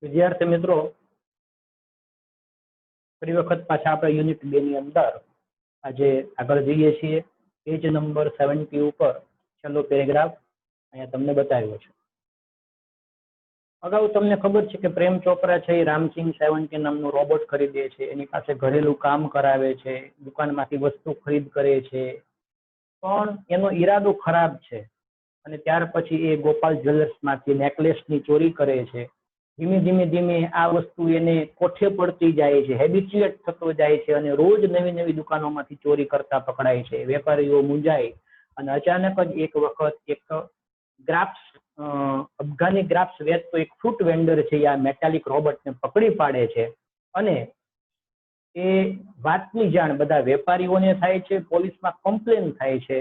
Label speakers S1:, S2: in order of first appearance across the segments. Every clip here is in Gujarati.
S1: વિદ્યાર્થી મિત્રો, ફરી વખત પાછા આપણે યુનિટ 2 ની અંદર આજે આગળ જઈએ છીએ. પેજ નંબર 70 ઉપર છેલ્લો પેરેગ્રાફ અહીંયા તમને બતાવ્યો છે. અગાઉ તમને ખબર છે કે પ્રેમ ચોપરા છે એ રામસિંગ 70 નામનો રોબોટ ખરીદે છે, એની પાસે ઘરેલું કામ કરાવે છે, દુકાનમાંથી વસ્તુ ખરીદ કરે છે, પણ એનો ઈરાદો ખરાબ છે અને ત્યાર પછી એ ગોપાલ જ્વેલર્સમાંથી નેકલેસની ચોરી કરે છે. ધીમે ધીમે આ વસ્તુ એને કોઠે પડતી જાય છે, હેબિચ્યુએટ થતો જાય છે અને રોજ નવી નવી દુકાનોમાંથી ચોરી કરતા પકડાય છે. વેપારીઓ મૂંઝાય અને અચાનક જ એક વખત એક ગ્રાફ્સ અફઘાની ગ્રાફ્સ વેચતો એક ફ્રૂટ વેન્ડર છે આ મેટાલિક રોબોટને પકડી પાડે છે અને એ વાતની જાણ બધા વેપારીઓને થાય છે, પોલીસમાં કમ્પ્લેન થાય છે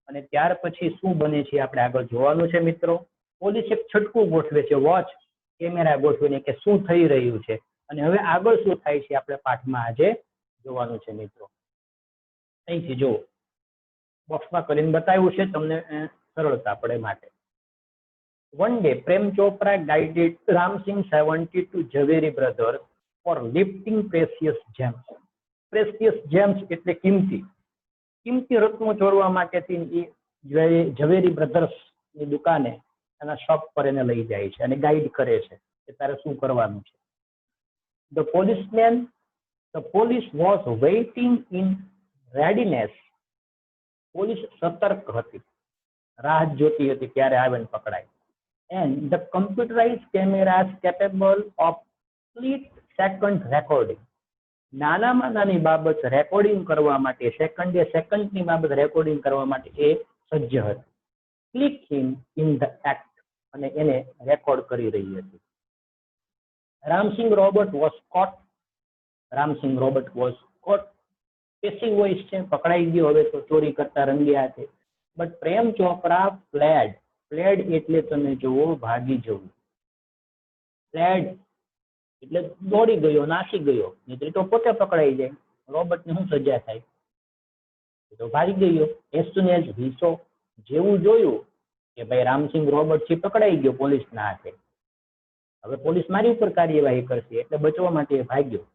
S1: અને ત્યાર પછી શું બને છે આપણે આગળ જોવાનું છે મિત્રો. પોલીસ એક છટકું ગોઠવે છે, વોચ કેમેરા ગોઠવીને કે શું થઈ રહ્યું છે અને હવે આગળ શું થાય છે આપણે પાઠમાં આજે જોવાનું છે મિત્રો. અહીંથી જુઓ, બોક્સમાં કરીને બતાવ્યું છે તમને સરળતા પડે માટે. One day, Prem Chopra guided Ramsing 70 to Jhaveri brothers for lifting precious gems. Precious gems એટલે કિંમતી રત્નો ચોરવા માટેથી ઝવેરી બ્રધર્સ ની દુકાને એના શોપ પર એને લઈ જાય છે અને ગાઈડ કરે છે કે તારે શું કરવાનું છે. The police was waiting in readiness. Police સતર્ક હતી, રાહ જોતી હતી ક્યારે આવે ને પકડાય. And the computerized cameras capable of split second recording. નાનામાં નાની બાબત રેકોર્ડિંગ કરવા માટે, સેકન્ડની બાબત રેકોર્ડિંગ કરવા માટે એ સજ્જ હતી. Click him in the act. અને એને રેકોર્ડ કરી રહી હતી. Ram Singh robot was caught. Passive voice છે, પકડાઈ ગયો હવે તો ચોરી કરતા રંગ્યા છે. બટ પ્રેમ ચોપરા fled એટલે તમે જુઓ ભાગી જવું. fled એટલે દોડી ગયો, નાસી ગયો, નહીં તો પોતે પકડાઈ જાય. રોબોટ ને શું સજા થાય? તો ભાગી ગયો. as soon as he saw, જેવું જોયું કે ભાઈ રામસિંગ રોબોટ છે પકડાઈ ગયો પોલીસના હાથે, હવે પોલીસ મારી ઉપર કાર્યવાહી કરશે એટલે બચવા માટે ભાગ્યો.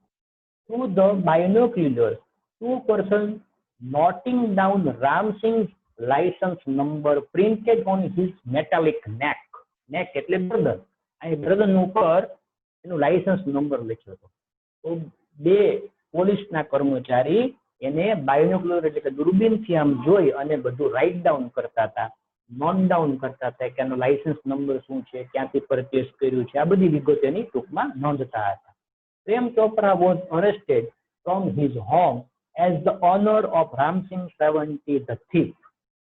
S1: Through the binoculars, two persons noting down Ramsing's license number printed on his metallic neck. neck એટલે ગરદન. અહીં ગરદન ઉપર એનું લાયસન્સ નંબર લખ્યો હતો. તો બે પોલીસના કર્મચારી એને બાયોનોક્યુલર એટલે કે દૂરબીનથી આમ જોઈ અને બધું રાઇટ ડાઉન કરતા હતા, નોટ ડાઉન કરતા હતા કે એનો લાયસન્સ નંબર શું છે, ક્યાંથી પરચેસ કર્યું છે, આ બધી વિગતો એની ટૂંકમાં નોંધતા હતા. Prem Chopra was arrested from his home as the owner of Ramsingh 70 the thief.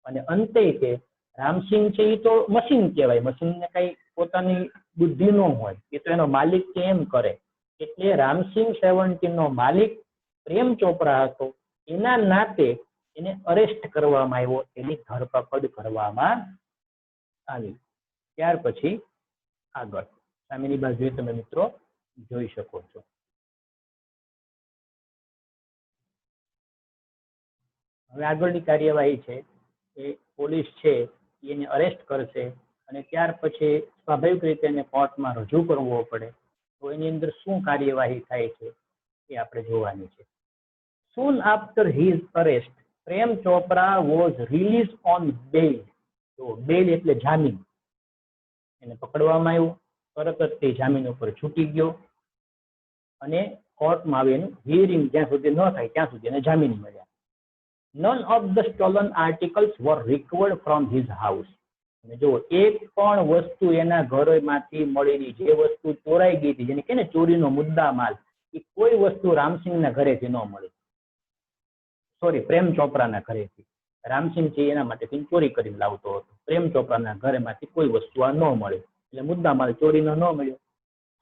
S1: અને અંતે કે રામસિંગ છે એ તો મશીન કહેવાય, મશીનને કઈ પોતાની બુદ્ધિ ન હોય, એ તો એનો માલિક કે એમ કરે. એટલે રામસિંગ 70 નો માલિક પ્રેમ ચોપરા હતો, એના નાતે એને અરેસ્ટ કરવામાં આવ્યો, એની ધરપકડ કરવામાં આવી. ત્યાર પછી આગળ સામેની બાજુએ તમે મિત્રો જોઈ શકો છો. હવે આગળની કાર્યવાહી છે એ પોલીસ છે એને અરેસ્ટ કરશે અને ત્યાર પછી સ્વાભાવિક રીતે એને કોર્ટમાં રજૂ કરવો પડે. તો એની અંદર શું કાર્યવાહી થાય છે એ આપણે જોવાની છે. Soon after his arrest, Prem Chopra was released on bail. તો બેલ એટલે જામીન. એને પકડવામાં આવ્યો, તરત જ તે જામીન ઉપર છૂટી ગયો અને કોર્ટમાં આવી એનું હિયરિંગ જ્યાં સુધી ન થાય ત્યાં સુધી એને જામીન મળ્યા. None of the stolen articles were recovered from his house. અને જો એક પણ વસ્તુ એના ઘરમાંથી મળેલી, જે વસ્તુ ચોરાઈ ગઈ હતી, જેને કે ને ચોરીનો મુદ્દા માલ, એ કોઈ વસ્તુ રામસિંગના ઘરેથી ન મળી. સોરી, પ્રેમ ચોપરાના ઘરેથી. રામસિંગ છે એના માટે ચોરી કરીને લાવતો હતો, પ્રેમ ચોપરાના ઘરેમાંથી કોઈ વસ્તુ આ ન મળે એટલે મુદ્દા માલ ચોરીનો ન મળ્યો.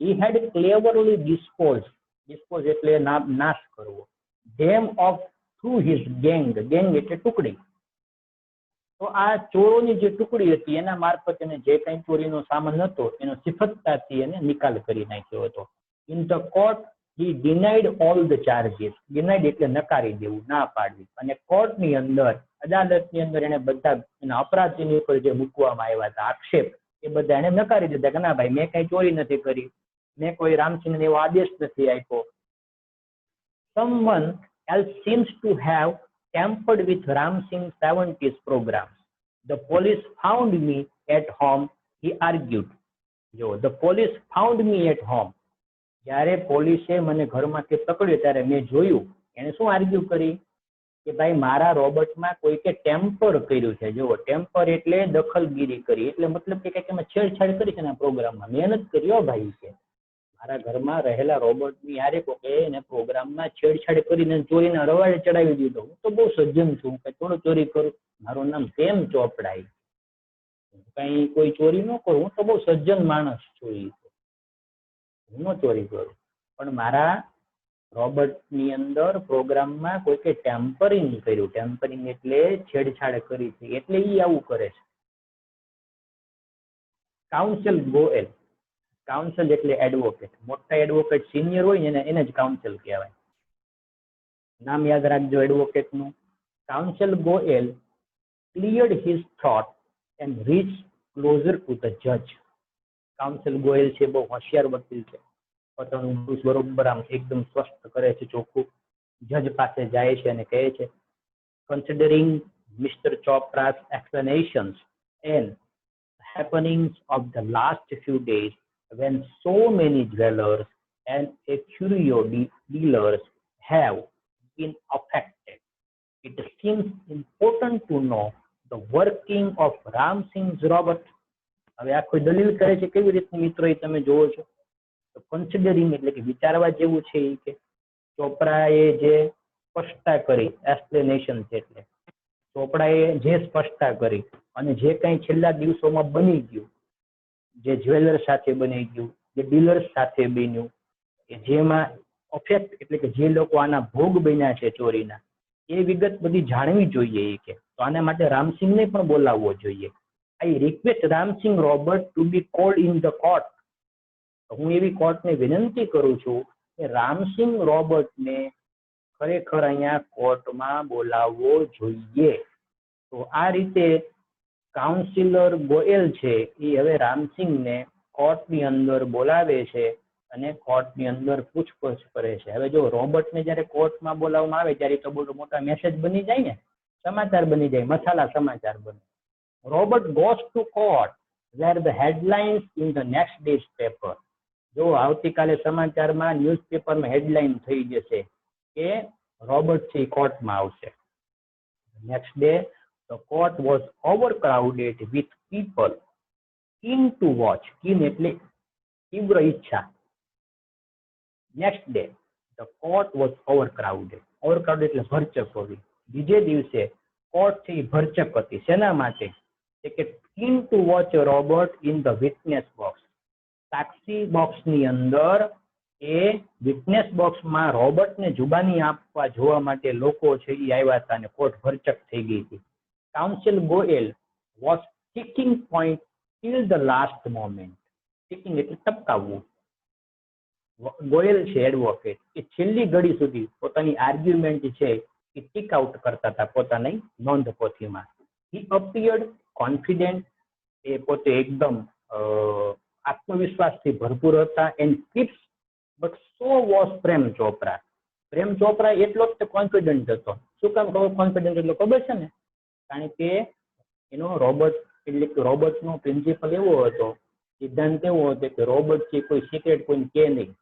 S1: He had cleverly disposed એટલે નાશ કરવો, them of through his gang એટલે ટુકડી. તો આ ચોરોની જે ટુકડી હતી એના મારફત એને જે કઈ ચોરીનો સામાન હતો એનો સિફતતાથી એને નિકાલ કરી નાખ્યો હતો. In the court he denied all the charges. denied એટલે નકારી દેવું, ના પાડવી. અને કોર્ટની અંદર, અદાલતની અંદર એને બધા એના અપરાધ એની ઉપર જે મૂકવામાં આવ્યા હતા આક્ષેપ, એ બધા એને નકારી દીધા કે ના ભાઈ મેં કઈ ચોરી નથી કરી, મેં કોઈ રામસિંહને એવો આદેશ નથી આપ્યો. Someone else seems to have tampered with Ramsing's 70s programs. The police found me at home, he argued. જો the police found me at home. જ્યારે પોલીસે મને ઘરમાંથી પકડ્યો ત્યારે મેં જોયું એને શું આર્ગ્યુ કરી કે ભાઈ મારા રોબોટમાં કોઈકે ટેમ્પર કર્યું છે. જો ટેમ્પર એટલે દખલગીરી કરી, એટલે મતલબ કે કંઈક એમાં છેડછાડ કરી છે ને પ્રોગ્રામમાં. મહેનત કર્યો ભાઈ કે મારા ઘરમાં રહેલા રોબોટની યારે કોકે એને પ્રોગ્રામમાં છેડછાડ કરીને ચોરીના રવાડે ચડાવી દીધો. હું તો બહુ સજ્જન છું, કઈ થોડું ચોરી કરું. મારું નામ પ્રેમ ચોપડા. કઈ કોઈ ચોરી ન કરું, હું તો બહુ સજ્જન માણસ છું. હું ન ચોરી કરું, પણ મારા રોબોટની અંદર પ્રોગ્રામમાં કોઈકે ટેમ્પરિંગ કર્યું. ટેમ્પરિંગ એટલે છેડછાડ કરી છે, એટલે ઈ આવું કરે છે. કાઉન્સિલ ગોયલ. કાઉન્સિલ એટલે એડવોકેટ. મોટા એડવોકેટ સિનિયર હોય ને એને જ કાઉન્સિલ કહેવાય. નામ યાદ રાખજો એડવોકેટનું. Counsel Goyal cleared his thought and reached closer to the judge. Counsel Goyal છે બહુ હોશિયાર વકીલ છે. પોતાનું બરોબર આમ એકદમ સ્પષ્ટ કરે છે, ચોખ્ખું. જજ પાસે જાય છે અને કહે છે, considering Mr. Chopra's explanations and happenings of the last few days when so many dwellers and curio dealers have been affected, it seems important to know the working of Ram Singh's robot. હવે આ કોઈ દલીલ કરે છે કેવી રીતની મિત્રો એ તમે જોવો છો. તો કન્સિડરિંગ એટલે કે વિચારવા જેવું છે. એ કે ચોપરાએ જે સ્પષ્ટતા કરી, એક્સપ્લેનેશન છે એટલે ચોપડાએ જે સ્પષ્ટતા કરી અને જે કંઈ છેલ્લા દિવસોમાં બની ગયું, જે જ્વેલર સાથે બની ગયું, જે ડીલર્સ સાથે બન્યું, જેમાં અફેક્ટ એટલે કે જે લોકો આના ભોગ બન્યા છે ચોરીના, એ વિગત બધી જાણવી જોઈએ. એ કે તો આના માટે રામસિંહને પણ બોલાવવો જોઈએ. I request Ramsingh Robert to be called in the court. હું એવી કોર્ટને વિનંતી કરું છું કે રામસિંહ રોબર્ટને ખરેખર અહીંયા કોર્ટમાં બોલાવવો જોઈએ. તો આ રીતે કાઉન્સિલર ગોયલ છે એ હવે રામસિંહને કોર્ટની અંદર બોલાવે છે અને કોર્ટની અંદર પૂછપરછ કરે છે. હવે જો રોબર્ટને જ્યારે કોર્ટમાં બોલાવવામાં આવે ત્યારે તો બહુ મોટા મેસેજ બની જાય ને, સમાચાર બની જાય, મસાલા સમાચાર બને. Robert goes to court where the headlines in the next day's paper. જો આવતીકાલે સમાચારમાં ન્યૂઝપેપરમાં હેડલાઇન થઈ જશે કે રોબર્ટ છે કોર્ટમાં આવશે. Next day the court was overcrowded with people keen to watch. keen એટલે તીવ્ર ઈચ્છા. Next day the court was overcrowded. overcrowded એટલે ભરચક હોવી. બીજે દિવસે કોર્ટ છે એ ભરચક હતી. શેના માટે? કે keen to watch Robert in the witness box. સાક્ષી બોક્સની અંદર એ વિટનેસ બોક્સમાં રોબર્ટને જુબાની આપવા જોવા માટે લોકો છે એ આવ્યા હતા અને કોર્ટ ભરચક થઈ ગઈ હતી. Counsel Goyal was ticking point till the last moment. Ticking એટલે ટપકાવવું. ગોયલ છે એડવોકેટ, એ છેલ્લી ઘડી સુધી પોતાની આર્ગ્યુમેન્ટ છે એ ટીક આઉટ કરતા હતા પોતાની નોંધપોથીમાં. હી અપિયર્ડ કોન્ફિડન્ટ. એ પોતે એકદમ આત્મવિશ્વાસથી ભરપૂર હતા. And tips but so was Prem Chopra. Prem Chopra એટલો જ કોન્ફિડન્ટ હતો. શું કામ કોન્ફિડન્ટ એટલો ખબર છે ને? કારણ કે એનો રોબર્ટ એટલે કે રોબર્ટનો પ્રિન્સિપલ એવો હતો, સિદ્ધાંત એવો હતો કે રોબર્ટ છે કોઈ સિક્રેટ કોઈને કહે નહીં.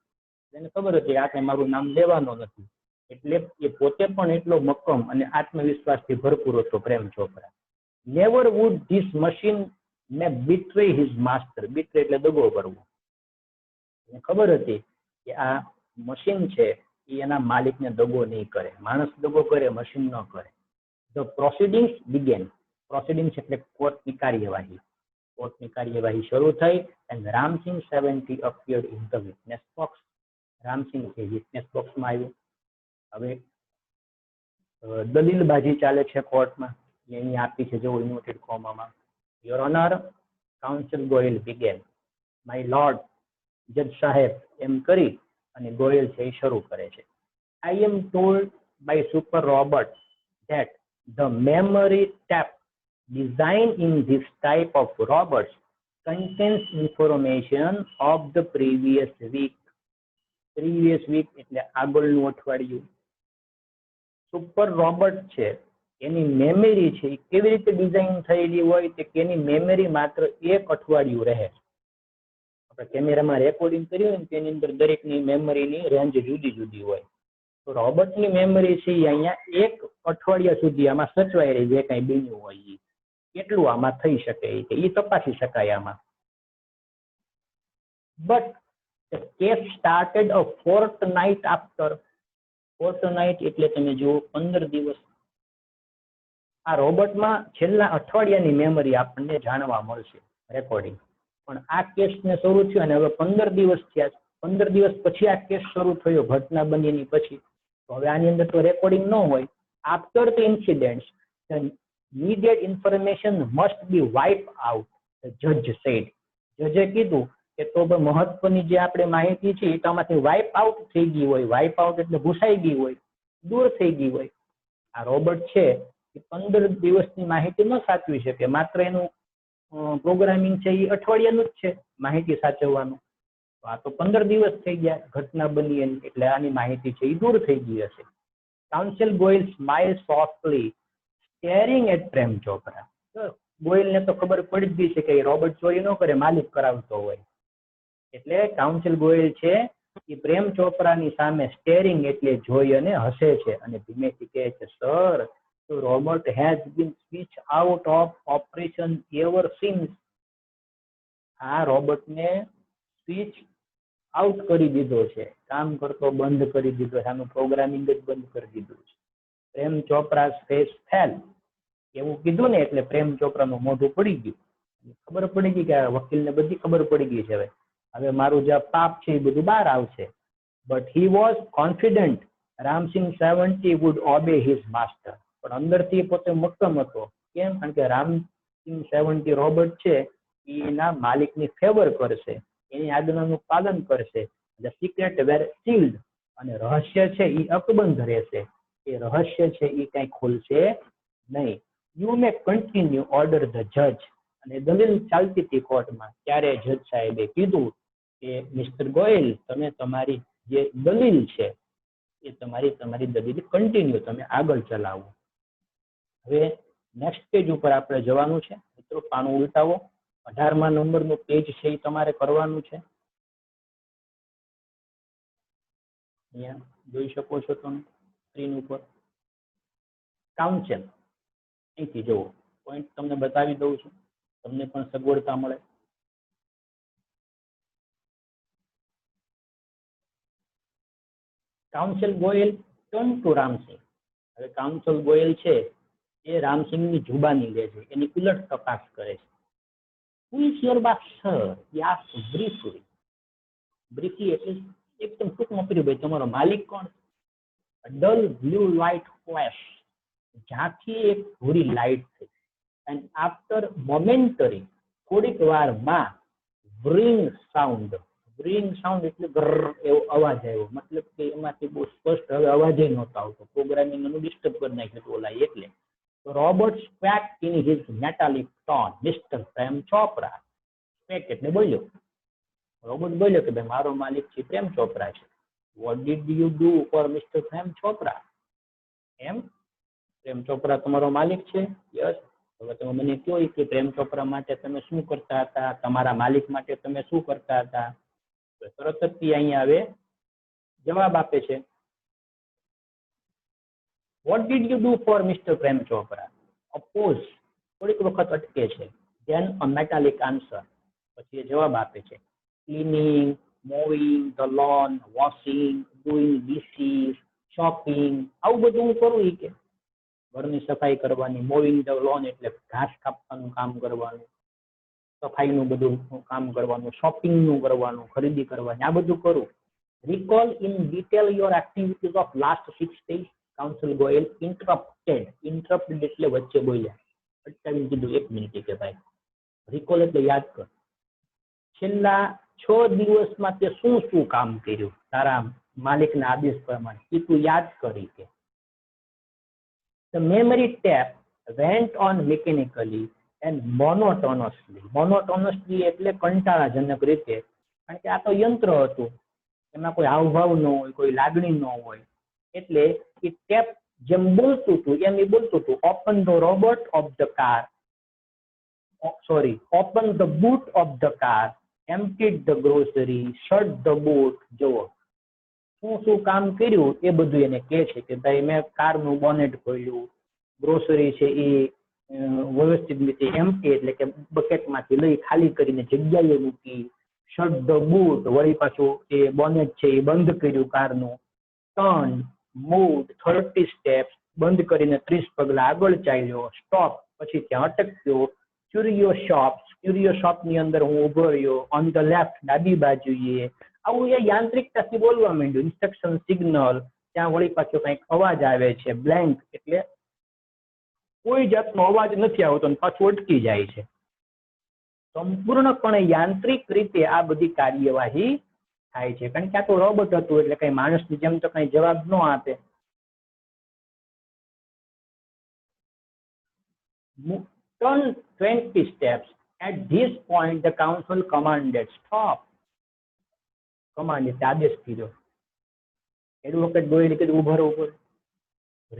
S1: એને ખબર હતી આ કંઈ મારું નામ લેવાનો નથી, એટલે એ પોતે પણ એટલો મક્કમ અને આત્મવિશ્વાસથી ભરપૂર હતો Prem Chopra. Never would this machine may betray his master. betray એટલે દગો કરવો. એને ખબર હતી કે આ મશીન છે એ એના માલિકને દગો નહીં કરે. માણસ દગો કરે, મશીન ન કરે. The proceedings began. proceedings એટલે કોર્ટની કાર્યવાહી. કોર્ટની કાર્યવાહી શરૂ થઈ and Ramsingh 70 appeared in the witness box. Ramsinh છે વિટનેસ બોક્સમાં આવ્યું. હવે દલીલબાજી ચાલે છે કોર્ટમાં. અહીં આપી છે જો inverted કોમામાં. Your Honor, Counsel Goyal began. My Lord, જજ સાહેબ એમ કરી અને ગોયલ છે એ શરૂ કરે છે. I am told by Super Robert that the memory tap design in this type of robots contains information of the previous week. Previous week એટલે આગળનું અઠવાડિયું. સુપર રોબોટ છે એની મેમરી છે એ કેવી રીતે ડિઝાઇન થયેલી હોય કે એની મેમરી માત્ર એક અઠવાડિયું રહે. આપણે કેમેરામાં રેકોર્ડિંગ કર્યું ને તેની અંદર દરેકની મેમરીની રેન્જ જુદી જુદી હોય. તો રોબોટની મેમરી છે એ અહીંયા એક અઠવાડિયા સુધી આમાં સચવાઈ રહી, જે કાંઈ બન્યું હોય એ કેટલું આમાં થઈ શકે એ તપાસી શકાય આમાં. But the case started a fortnight after. fortnight એટલે તમે જુઓ 15 દિવસ. આ રોબોટમાં છેલ્લા અઠવાડિયાની મેમરી આપણને જાણવા મળશે રેકોર્ડિંગ. પણ આ કેસને શરૂ થયો અને હવે 15 દિવસ થયા. 15 દિવસ પછી આ કેસ શરૂ થયો ઘટના બનીની પછી. તો હવે આની અંદર તો રેકોર્ડિંગ ન હોય. After the incident the needed information must be wiped out, the judge said. જજે કીધું કે તો મહત્વની જે આપણે માહિતી છે એ આમાંથી વાઇપ આઉટ થઈ ગઈ હોય. વાઇપ આઉટ એટલે ભૂસાઈ ગઈ હોય, દૂર થઈ ગઈ હોય. આ રોબોટ છે એ 15 દિવસની માહિતી ન સાચવી શકે. માત્ર એનું પ્રોગ્રામિંગ છે એ અઠવાડિયાનું જ છે માહિતી સાચવવાનું. તો આ તો 15 દિવસ થઈ ગયા ઘટના બની એની, એટલે આની માહિતી છે એ દૂર થઈ ગઈ હશે. Counsel Goyal smile softly staring at Prem Chopra. ગોયલને તો ખબર પડી જ ગઈ છે કે રોબોટ ચોરી ન કરે, માલિક કરાવતો હોય. એટલે કાઉન્સિલ ગોયલ છે એ પ્રેમ ચોપરાની સામે સ્ટેરિંગ એટલે જોઈ અને હસે છે અને ધીમેથી કહે છે, sir the robot has been switched out of operation ever since. આ રોબોટને સ્વિચ આઉટ કરી દીધો છે, કામ કરતો બંધ કરી દીધો છે, આનું પ્રોગ્રામિંગ જ બંધ કરી દીધું છે. પ્રેમ ચોપરા ફેસ ફેલ એવું કીધું ને એટલે પ્રેમ ચોપરાનું મોઢું પડી ગયું. ખબર પડી ગઈ કે આ વકીલને બધી ખબર પડી ગઈ છે. હવે મારું જે પાપ છે એ બધું બહાર આવશે. But he was confident Ramsingh 70 would obey his master. પણ અંદરથી પોતે મક્કમ હતો. કેમ? કારણ કે રામસિંહ 70 રોબોટ છે એના માલિકની ફેવર કરશે, એની આજ્ઞાનું પાલન કરશે. ધ સિક્રેટ વેર સીલ્ડ, અને રહસ્ય છે એ અકબંધ રહેશે. એ રહસ્ય છે એ કઈ ખોલશે નહીં. You may continue order the જજ. અને દલીલ ચાલતી હતી કોર્ટમાં. ત્યારે જજ સાહેબે કીધું કે મિસ્ટર ગોયલ, તમે તમારી જે દલીલ છે એ તમારી દલીલ કન્ટિન્યુ તમે આગળ ચલાવો. હવે નેક્સ્ટ પેજ ઉપર આપણે જવાનું છે. મિત્રો પાનું ઉલટાવો. 18મા નંબરનું પેજ છે એ તમારે કરવાનું છે. અહીંયા જોઈ શકો છો તમે સ્ક્રીન ઉપર કાઉન્સિલ. અહીંથી જુઓ, પોઈન્ટ તમને બતાવી દઉં છું, તમને પણ સગવડતા મળે. Council Goyal turn to Ramsingh. હવે કાઉન્સિલ ગોયલ છે એ રામસિંહની જુબાની લે છે, એની ઉલટ તપાસ કરે છે. Who is your boss, sir? He asked briefly. Briefly એટલે એકદમ ટૂંકમાં કર્યું, ભાઈ તમારો માલિક કોણ? ડલ બ્લુ લાઇટ ફ્લેશ, જ્યાંથી એક ભૂરી લાઇટ થઈ. એન્ડ આફ્ટર મોમેન્ટરી, થોડીક વારમાં વ્રિંગ સાઉન્ડ. વ્રિંગ સાઉન્ડ એટલે ગ્રર એવો અવાજ આવ્યો. મતલબ કે એમાંથી બહુ સ્પષ્ટ હવે અવાજ નહોતો આવતો. પ્રોગ્રામિંગ એનું ડિસ્ટર્બ કરી નાખ્યું ઓલા એટલે. Robot squeak in his metallic tone, mister Prem Chopra. Squeak એટલે બોલ્યો. રોબોટ બોલ્યો કે ભાઈ મારો માલિક છે પ્રેમ ચોપરા છે. What did you do for mister Prem Chopra? એમ પ્રેમ ચોપરા તમારો માલિક છે? યસ. હવે તમે મને કહો કે પ્રેમ ચોપરા માટે તમે શું કરતા હતા, તમારા માલિક માટે તમે શું કરતા હતા? તરત જ અહીંયા હવે જવાબ આપે છે, what did you do for mister Prem Chopra? Oppose, થોડીક વખત અટકે છે. ધેન અ મેટાલિક આન્સર, પછી એ જવાબ આપે છે, cleaning, mowing the lawn, washing, doing dishes, shopping. આવું બધું હું કરું કે ઘરની સફાઈ કરવાની. મોવિંગ ધ લોન એટલે ઘાસ કાપવાનું કામ કરવાનું, સફાઈનું બધું કામ કરવાનું, શોપિંગનું કરવાનું, ખરીદી કરવાની, આ બધું કરું. Recall in detail your activities of last 6 days. Council Goyal interrupted. Interrupted એટલે વચ્ચે બોલ્યા, અટકાવીને કીધું 1 મિનિટ કે ભાઈ રિકોલ એટલે યાદ કર. છેલ્લા 6 દિવસમાં તે શું શું કામ કર્યું તારા માલિકના આદેશ પ્રમાણે એ તું યાદ કરી કે. The memory tap went on mechanically and monotonously એટલે કંટાળાજનક રીતે, કારણ કે આ તો યંત્ર હતું, એમાં કોઈ હાવભાવ ન હોય, કોઈ લાગણી ન હોય, એટલે એ ટેપ જેમ બોલતું હતું એમ એ બોલતું હતું, open the robot of the car, sorry, open the boot of the car, emptied the grocery, shut the boot. જુઓ શું કામ કર્યું એ બધું એને કહે છે કે ભાઈ મેં કારનું બોનેટ ખોલ્યું, ગ્રોસરી છે એ વ્યવસ્થિત રીતે એમ્પ્ટી એટલે કે બકેટમાંથી લઈ ખાલી કરીને જગ્યાએ મૂકી, શટ ધ બૂટ વળી પાછું એ બોનેટ છે એ બંધ કર્યું કારનું, ટર્ન, મૂવ 30 સ્ટેપ્સ બંધ કરીને 30 પગલા આગળ ચાલ્યો, સ્ટોપ પછી ત્યાં અટક્યો, ક્યુરિયો શોપની અંદર હું ઉભો રહ્યો, ઓન ધ લેફ્ટ ડાબી બાજુએ, આવું એ યાંત્રિકતાથી બોલવા માંડ્યું, ઇન્સ્ટ્રક્શન સિગ્નલ, ત્યાં વળી પાછો કંઈક અવાજ આવે છે, બ્લેન્ક એટલે કોઈ જાતનો અવાજ નથી આવતો અને પાછું અટકી જાય છે. સંપૂર્ણપણે યાંત્રિક રીતે આ બધી કાર્યવાહી થાય છે, કારણ કે આ તો રોબોટ હતું એટલે કઈ માણસની જેમ તો કઈ જવાબ ન આપે. Turn 20 steps. At this point, the council commanded stop. Command એટલે આદેશ કર્યો. એડવોકેટ ગોયલે કીધું ઉભો રહો, ઉભો.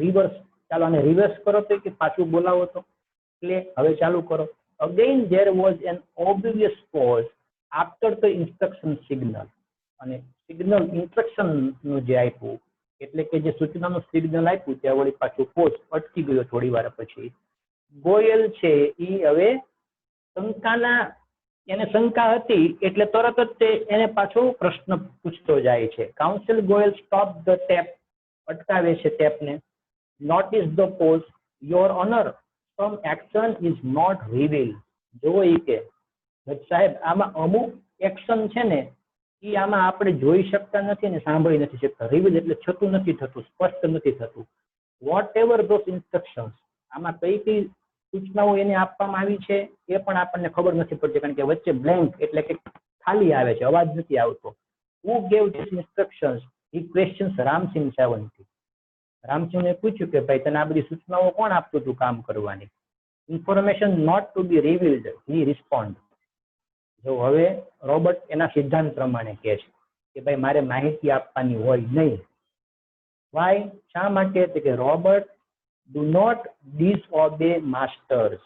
S1: રિવર્સ, ચાલો આને રિવર્સ કરો તો કે પાછું બોલાવો તો, એટલે હવે ચાલુ કરો. Again there was an obvious pause after the instruction signal. અને સિગ્નલ ઇન્સ્ટ્રક્શન નું જે આપ્યું એટલે કે જે સૂચનાનું સિગ્નલ આપ્યું ત્યાં વળી પાછું પોઝ અટકી ગયો થોડી વાર પછી. ગોયલ છે એ હવે એને શંકા હતી એટલે તરત જ તે એને પાછો પ્રશ્ન પૂછતો જાય છે. Counsel Goyal stop the tape, અટકાવે છે ટેપને. Notice the pause, your honour, some action is not reveal. જો એ કે સાહેબ આમાં અમુક એક્શન છે ને એ આમાં આપણે જોઈ શકતા નથી ને સાંભળી નથી શકતા. રિવીલ એટલે છતું નથી થતું, સ્પષ્ટ નથી થતું. વોટ એવર ધોઝ ઇન્સ્ટ્રક્શન્સ, આમાં કઈ કઈ સૂચનાઓ એને આપવામાં આવી છે એ પણ આપણને ખબર નથી પડતી, કારણ કે વચ્ચે બ્લેન્ક એટલે કે ખાલી આવે છે, અવાજ નથી આવતો. Who gave this instructions, he questions Ramsingh Savanti. રામસિંહને પૂછ્યું કે ભાઈ તને આ બધી સૂચનાઓ કોણ આપતું હતું કામ કરવાની? Information not to be revealed, he respond. જો હવે રોબર્ટ એના સિદ્ધાંત પ્રમાણે કહે છે કે ભાઈ મારે માહિતી આપવાની હોય નહીં. વાય, શા માટે? કે robot do not disobey masters.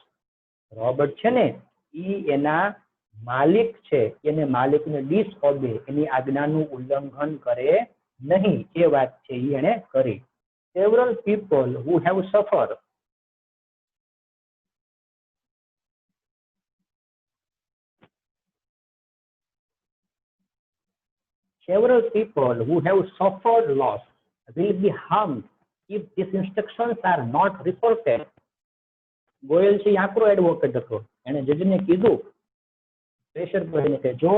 S1: Robot છે ને એ એના માલિક છે, એને માલિકને ડિસઓબે એની આજ્ઞાનું ઉલ્લંઘન કરે નહીં, એ વાત છે એ એને કરી. સેવરલ પીપલ હુ હેવ સફર, several people who have suffered loss will be harmed if these instructions are not reported. Goyal છે આકરો એડવોકેટ હતો, એને જજને કીધું પ્રેશર કરીને કે જો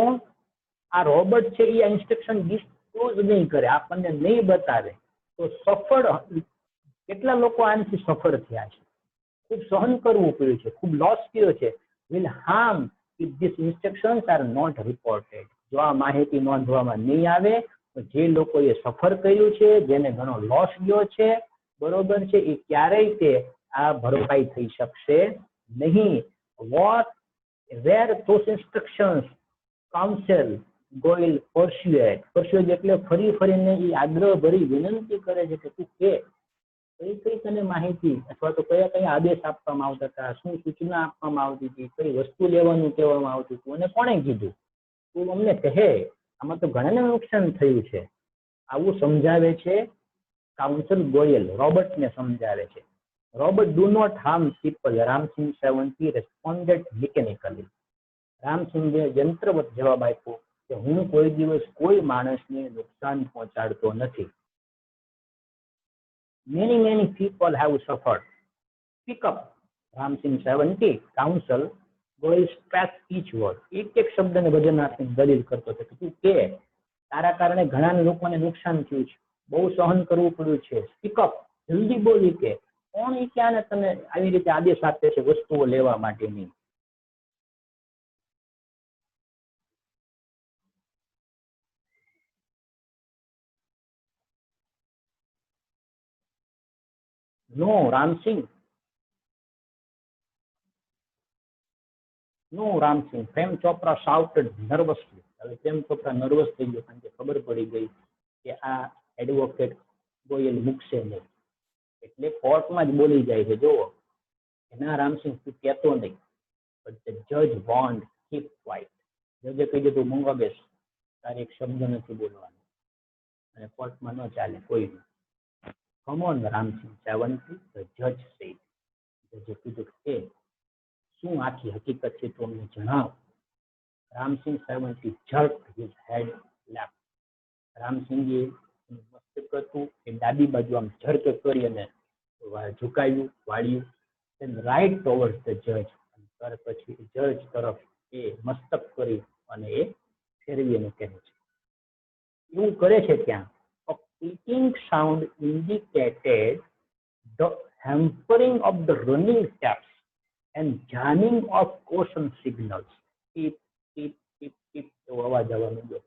S1: આ રોબર્ટ છે એ આ ઇન્સ્ટ્રક્શન ડિસ્ક્લોઝ નહીં કરે, આપણને નહીં બતાવે તો સફળ કેટલા લોકો આનાથી સફળ થયા છે, ખૂબ સહન કરવું પડ્યું છે, ખૂબ લોસ થયો છે. will harm if these instructions are not reported. જો આ માહિતી નોંધવામાં નહીં આવે તો જે લોકોએ સફર કર્યું છે, જેને ઘણો લોસ ગયો છે, બરોબર છે, એ ક્યારેય તે આ ભરપાઈ થઈ શકશે નહીં. what where those instructions counsel Goyal પરસ્યુએડ એટલે ફરી ફરીને એ આગ્રહ ભરી વિનંતી કરે છે કે તું કે કઈ કઈ તને માહિતી અથવા તો કયા કયા આદેશ આપવામાં આવતા હતા, શું સૂચના આપવામાં આવતી હતી, કઈ વસ્તુ લેવાનું કહેવામાં આવતું હતું અને કોણે કીધું, તું અમને કહે. આમાં તો ઘણાને નુકસાન થયું છે. આવું સમજાવે છે કાઉન્સિલ ગોયલ, રોબર્ટને સમજાવે છે. Robot do not harm people, Ramsingh Savanti responded mechanically. રામસિંહે યંત્રવત જવાબ આપ્યો કે હું કોઈ દિવસ કોઈ માણસને નુકસાન પહોંચાડતો નથી. many people have suffered. Pick up, Ramsingh Savanti, counsel Goyal stress each word. એક એક શબ્દને વજન આપીને દલીલ કરતો હતો કે તું કે તારા કારણે ઘણા લોકોને નુકસાન થયું છે, બહુ સહન કરવું પડ્યું છે. સ્પીક અપ, જલ્દી બોલી કે કોણ એ ક્યાં તમે આવી રીતે આદેશ આપે છે વસ્તુઓ લેવા માટેની. નો રામસિંહ, નો રામસિંહ, પ્રેમ ચોપરા shouted nervously. હવે પ્રેમ ચોપરા નર્વસ થઈ ગયો કારણ કે ખબર પડી ગઈ કે આ એડવોકેટ ગોયલ મૂકશે નહીં, એટલે કોર્ટમાં જ બોલી જાય છે, જુઓ ના રામસિંહ તું કહેતો નહીં, but the judge warned keep quiet. જજે કહી દીધું મૂંગો બેસ, તારે એક શબ્દ નથી બોલવાનો, અને કોર્ટમાં ન ચાલે કોઈનું. Come on Ramsinh 70, the judge said. જજે કીધું કે શું આખી હકીકત છે તો અમને જણાવ. Ramsinh 70 jerked his head left. રામસિંહે મસ્તક હતું એ ડાબી બાજુ આમ ઝરક કરી અને ઝુકાવ્યું, વાળ્યું, then right towards the judge. ત્યાર પછી જજ તરફ એ મસ્તક કરી અને એ ફેરવી અને કહે છે, એવું કરે છે ત્યાં. A clicking sound indicated the hampering of the running steps and jamming of caution signals. Tip tip tip tip એવો અવાજ આવવા માંડ્યો.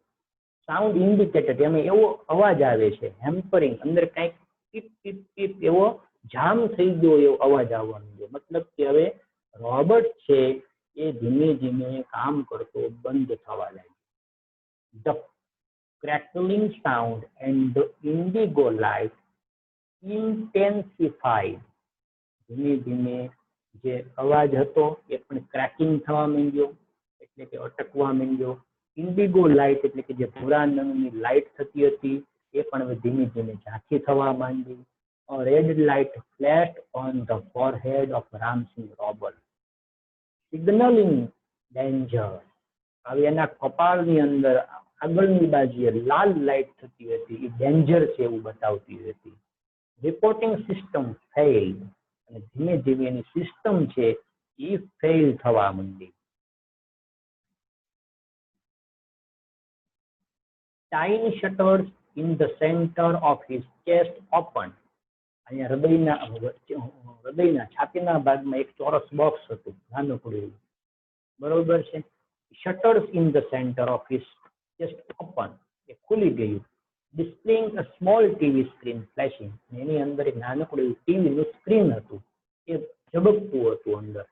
S1: સાઉન્ડ ઇન્ડિકેટેડ એમાં એવો અવાજ આવે છે, હેમ્પરિંગ અંદર કંઈક ટીપ ટીપ ટીપ એવો જામ થઈ ગયો એવો અવાજ આવવા માંડ્યો. મતલબ કે હવે રોબર્ટ છે એ ધીમે ધીમે કામ કરતો બંધ થવા લાગ્યો. The crackling sound and the indigo light intensified. ધીમે ધીમે જે અવાજ હતો એ પણ ક્રેકિંગ થવા માંડ્યો, એટલે કે અટકવા માંડ્યો. ઇન્ડિગો લાઇટ એટલે કે જે ભૂરા રંગની લાઇટ થતી હતી એ પણ હવે ધીમે ધીમે ઝાંખી થવા માંડી. A red light flashed on the forehead of Ramsingh Robert, signaling danger. હવે એના કપાળની અંદર આગળની બાજુએ લાલ લાઇટ થતી હતી, એ ડેન્જર છે એવું બતાવતી હતી. રિપોર્ટિંગ સિસ્ટમ ફેઇલ, અને ધીમે ધીમે એની સિસ્ટમ છે એ ફેઇલ થવા માંડી. Tiny shutters in the center of his chest opened. અહીંયા હૃદયના છાતીના ભાગમાં એક ચોરસ બોક્સ હતું, નાનકડું એવું, બરોબર છે. Shutters in the centre of his chest open, એ ખુલી ગયું. Displaying a small TV screen flashing, એની અંદર એક નાનકડું ટીવીનું સ્ક્રીન હતું, એ ઝબકતું હતું અંદર.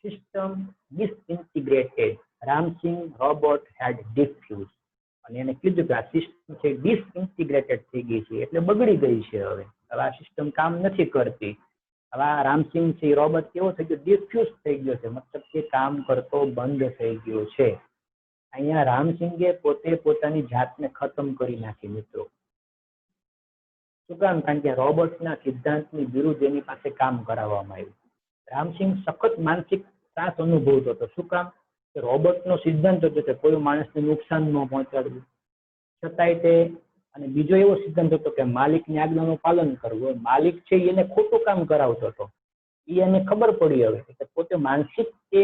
S1: સિસ્ટમ ડિસઇન્ટિગ્રેટેડ, રામસિંહ રોબોટ હેડ ડિફ્યુઝ. અને એને કીધું કે આ સિસ્ટમ છે ડિસઇન્ટિગ્રેટેડ થઈ ગઈ છે, એટલે બગડી ગઈ છે. હવે આ સિસ્ટમ કામ નથી કરતી. હવે આ રામસિંહ છે રોબોટ કેવો થઈ ગયો, ડિફ્યુઝ થઈ ગયો છે, મતલબ કે કામ કરતો બંધ થઈ ગયો છે. અહીંયા રામસિંહે પોતે પોતાની જાતને ખતમ કરી નાખી મિત્રો. શું કામ? કારણ કે રોબોટના સિદ્ધાંતની વિરુદ્ધ એની પાસે કામ કરાવવામાં આવ્યું. રામસિંહ સખત માનસિક ત્રાસ અનુભવતો હતો. શું કામ? કે રોબોટનો સિદ્ધાંત હતો કે કોઈ માણસને નુકસાન ન પહોંચાડવું. છતાંય તે, અને બીજો એવો સિદ્ધાંત હતો કે માલિકની આજ્ઞાનું પાલન કરવું. માલિક છે એને ખોટું કામ કરાવતો હતો, એ એને ખબર પડી હવે કે પોતે માનસિક એ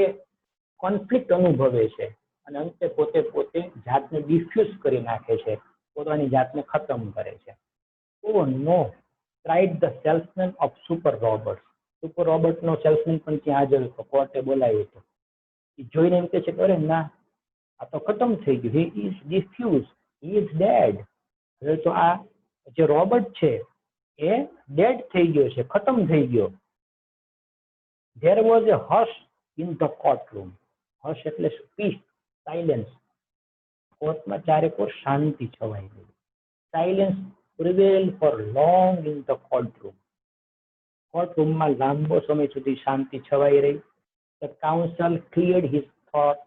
S1: કોન્ફ્લિક્ટ અનુભવે છે, અને અંતે પોતે જાતને ડિફ્યુઝ કરી નાખે છે, પોતાની જાતને ખતમ કરે છે. Oh no, cried the salesman of Super Robots. Super રોબોટનો સેલ્સમેન પણ ત્યાં હાજર હતો, કોર્ટે બોલાવ્યો હતો. એ જોઈને એમ કહે છે કે અરે ના, આ તો ખતમ થઈ ગયું, he is diffused, he is dead. હવે તો આ જે રોબોટ છે એ ડેડ થઈ ગયો છે, ખતમ થઈ ગયો. There was a hush in the courtroom. હશ એટલે પીસ, સાયલેન્સ. કોર્ટમાં ચારેકોર શાંતિ છવાઈ ગઈ. Silence prevailed for long in the courtroom. કોર્ટરૂમમાં લાંબો સમય સુધી શાંતિ છવાઈ રહી. The counsel cleared his throat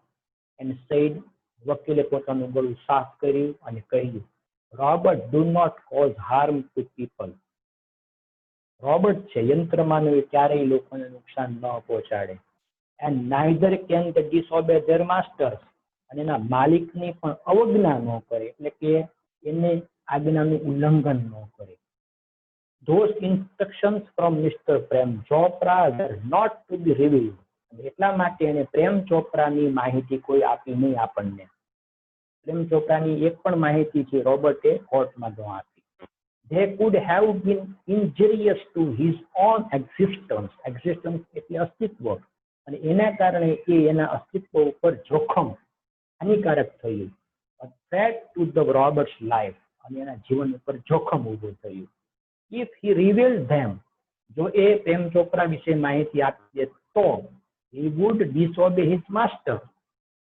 S1: and said, વકીલે પોતાનું ગળું સાફ કર્યું અને કહ્યું, Robert, do not cause harm to people. Robert છે, યંત્ર માનવી ક્યારેય લોકોને નુકસાન ન પહોંચાડે. And neither can they disobey their masters. અને એના માલિકની પણ અવજ્ઞા ન કરે, એટલે કે એને આજ્ઞાનું ઉલ્લંઘન ન કરે. Those instructions from Mr. Prem Chopra were not to be revealed. એટલા માટે એને પ્રેમ ચોપરાની માહિતી કોઈ આપી નહીં આપણને. પ્રેમ ચોપરાની એક પણ માહિતી છે રોબર્ટે કોર્ટમાં ન આપી. They could have been injurious to his own existence. Existence એટલે અસ્તિત્વ, અને એના કારણે એ એના અસ્તિત્વ ઉપર જોખમ, હાનિકારક થયું. A threat to the Robert's life, અને એના જીવન ઉપર જોખમ ઊભું થયું. If he revealed them, જો એ પ્રેમ ચોપરા વિશે માહિતી આપી દે તો he would disobey his master.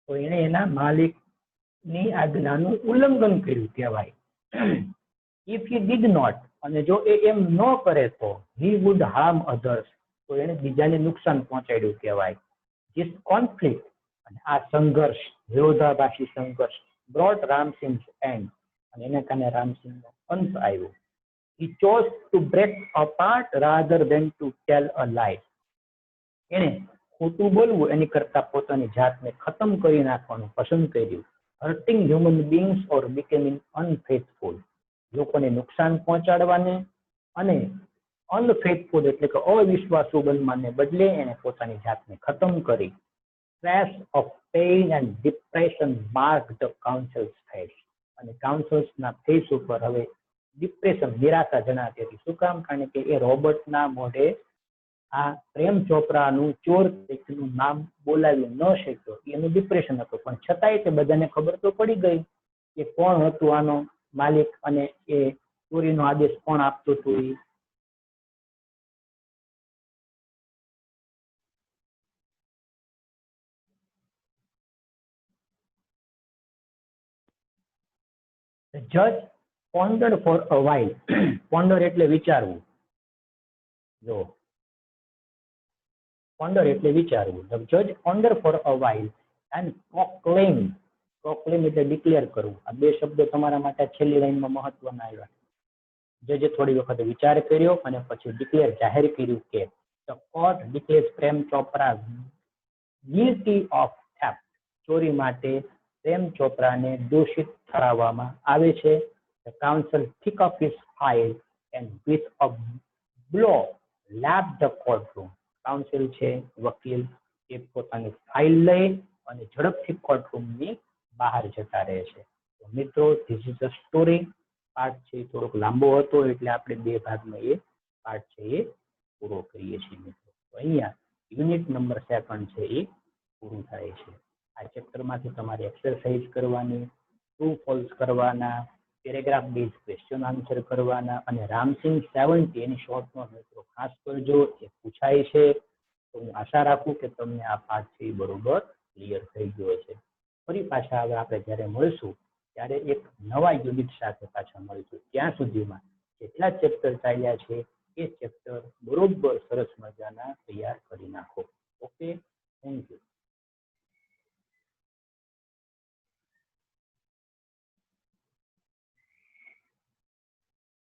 S1: તો એણે એના માલિકની આજ્ઞાનું ઉલ્લંઘન કર્યું કહેવાય. If he did not, અને જો એ એમ ન કરે તો he would harm others, તો એને બીજાને નુકસાન પહોંચાડ્યું કહેવાય. This conflict, અને આ સંઘર્ષ, વિરોધાભાસી સંઘર્ષ, brought Ramsin's end, અને એના કારણે રામસિંહનો અંત આવ્યો. He chose to break apart rather than to tell a lie. એણે ખોટું બોલવું એની કરતા પોતાની જાતને ખતમ કરી નાખવાનું પસંદ કર્યું. Hurting human beings or becoming unfaithful, લોકોને નુકસાન પહોંચાડવાને અને અનફેથફુલ એટલે કે અવિશ્વાસુ બનવાને બદલે એને પોતાની જાતને ખતમ કરી. Stress of pain and depression marked the council's face, અને કાઉન્સિલ્સના ફેસ ઉપર હવે ડિપ્રેશન, નિરાશા જણાતી હતી. શું કામ? કારણ કે એ રોબર્ટના મોઢે આ પ્રેમ ચોપરાનું ચોર તરીકેનું નામ બોલાવી ન શક્યો, એનું ડિપ્રેશન હતું. પણ છતાંય તે બધાને ખબર તો પડી ગઈ કે કોણ હતું આનો માલિક અને એ ચોરીનો આદેશ કોણ આપતું હતું. The judge pondered for a while. Ponder એટલે વિચારવું. જો ponder એટલે વિચારવું. The judge pondered for a while and proclaimed. Proclaim એટલે ડિક્લેર કરવું. આ બે શબ્દો તમારા માટે છેલ્લી લાઈનમાં મહત્વના આવ્યા. જજે થોડી વખત વિચાર કર્યો અને પછી ડિક્લેર જાહેર કર્યું કે the court declares Prem Chopra guilty of theft. ચોરી માટે પ્રેમ ચોપરાને દોષિત ઠરાવવામાં આવે છે. The counsel took up his file and with a blow left the courtroom. Council છે વકીલ, એ પોતાની ફાઇલ લઈ અને ઝડપથી કોર્ટરૂમની બહાર જતા રહે છે. મિત્રો, this is a story. Part છે થોડોક લાંબો હતો એટલે આપણે બે ભાગમાં એ પાર્ટ છે એ પૂરો કરીએ છીએ મિત્રો. તો અહીંયા યુનિટ નંબર 2 છે એ પૂરું થાય છે. આ ચેપ્ટરમાંથી તમારે એક્સરસાઇઝ કરવાની, ટ્રુ ફોલ્સ કરવાના, પેરેગ્રાફ બેઝ ક્વેશ્ચન આન્સર કરવાના અને રામસિંગ 70 એની શોર્ટ નોટ મિત્રો ખાસ કરજો, એ પૂછાય છે. તો હું આશા રાખું કે તમને આ પાઠ છે એ બરોબર ક્લિયર થઈ ગયો છે. ફરી પાછા હવે આપણે જ્યારે મળીશું ત્યારે એક નવા યુનિટ સાથે પાછા મળીશું. ત્યાં સુધીમાં જેટલા ચેપ્ટર ચાલ્યા છે એ ચેપ્ટર બરોબર સરસ મજાના તૈયાર કરી નાખો. Okay, thank you.